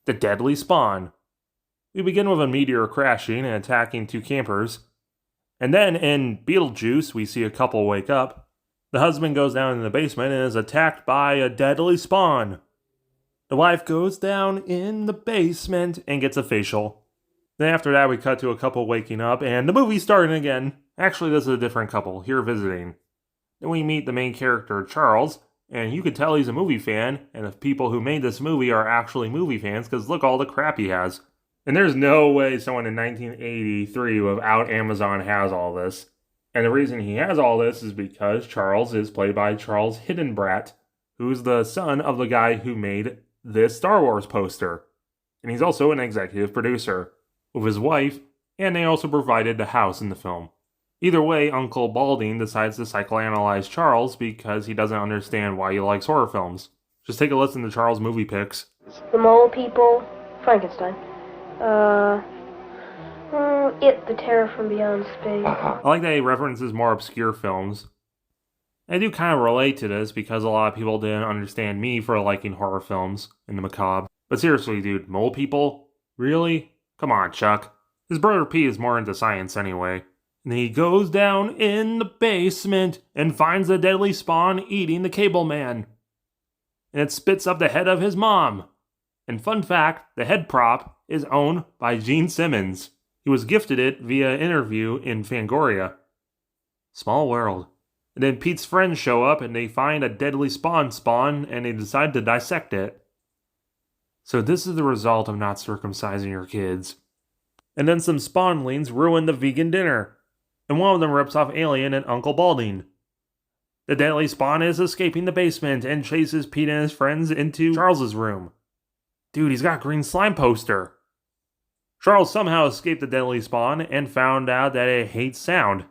The deadly spawn. We begin with a meteor crashing and attacking two campers. And then in Beetlejuice, we see a couple wake up. The husband goes down in the basement and is attacked by a deadly spawn. The wife goes down in the basement and gets a facial. Then after that, we cut to a couple waking up and the movie's starting again. Actually, this is a different couple here visiting. Then we meet the main character, Charles, and you could tell he's a movie fan, and the people who made this movie are actually movie fans because look all the crap he has. And there's no way someone in 1983 without Amazon has all this. And the reason he has all this is because Charles is played by Charles Hildebrandt, who's the son of the guy who made this Star Wars poster. And he's also an executive producer with his wife, and they also provided the house in the film. Either way, Uncle Balding decides to psychoanalyze Charles because he doesn't understand why he likes horror films. Just take a listen to Charles' movie picks. The Mole People, Frankenstein. The Terror from Beyond Space. I like that he references more obscure films. I do kind of relate to this because a lot of people didn't understand me for liking horror films and the macabre. But seriously, dude, Mole People? Really? Come on, Chuck. His brother Pete is more into science anyway. And he goes down in the basement and finds the deadly spawn eating the cable man. And it spits up the head of his mom. And fun fact, the head prop is owned by Gene Simmons. He was gifted it via interview in Fangoria. Small world. And then Pete's friends show up and they find a deadly spawn and they decide to dissect it. So this is the result of not circumcising your kids. And then some spawnlings ruin the vegan dinner. And one of them rips off Alien and Uncle Balding. The deadly spawn is escaping the basement and chases Pete and his friends into Charles's room. Dude, he's got a green slime poster. Charles somehow escaped the deadly spawn and found out that it hates sound.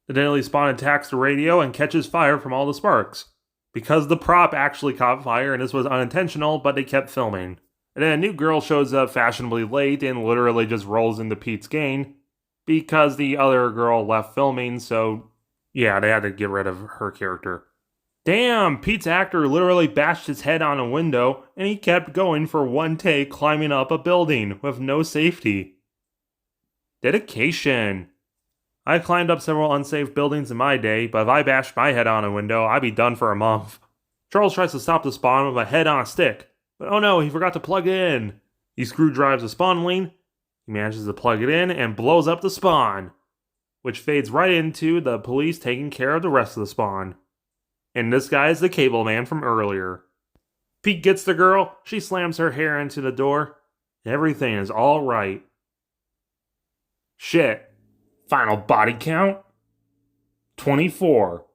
The deadly spawn attacks the radio and catches fire from all the sparks. Because the prop actually caught fire and this was unintentional, but they kept filming. And then a new girl shows up fashionably late and literally just rolls into Pete's gang. Because the other girl left filming, so yeah, they had to get rid of her character. Damn, Pete's actor literally bashed his head on a window, and he kept going for one take climbing up a building with no safety. Dedication. I climbed up several unsafe buildings in my day, but if I bashed my head on a window, I'd be done for a month. Charles tries to stop the spawn with a head on a stick, but oh no, he forgot to plug it in. He screwdrives the spawnling. He manages to plug it in and blows up the spawn, which fades right into the police taking care of the rest of the spawn. And this guy is the cable man from earlier. Pete gets the girl, she slams her hair into the door, and everything is all right. Shit. Final body count? 24.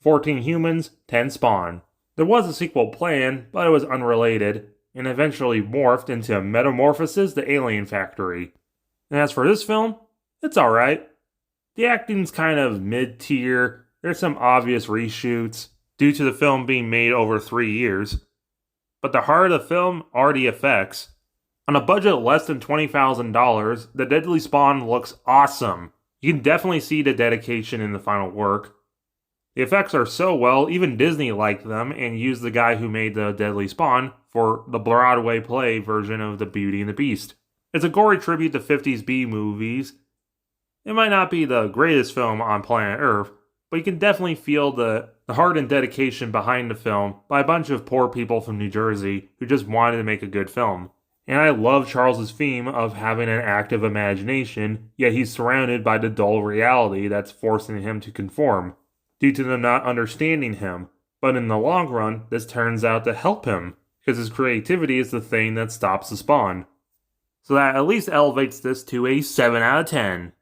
14 humans, 10 spawn. There was a sequel planned, but it was unrelated, and eventually morphed into Metamorphosis the Alien Factory. And as for this film, it's alright. The acting's kind of mid-tier, there's some obvious reshoots, due to the film being made over 3 years. But the heart of the film are the effects. On a budget less than $20,000, the Deadly Spawn looks awesome. You can definitely see the dedication in the final work. The effects are so well, even Disney liked them and used the guy who made the Deadly Spawn for the Broadway play version of The Beauty and the Beast. It's a gory tribute to 50s B movies. It might not be the greatest film on planet Earth, but you can definitely feel the heart and dedication behind the film by a bunch of poor people from New Jersey who just wanted to make a good film. And I love Charles's theme of having an active imagination, yet he's surrounded by the dull reality that's forcing him to conform, due to them not understanding him. But in the long run, this turns out to help him, because his creativity is the thing that stops the spawn. So that at least elevates this to a 7 out of 10.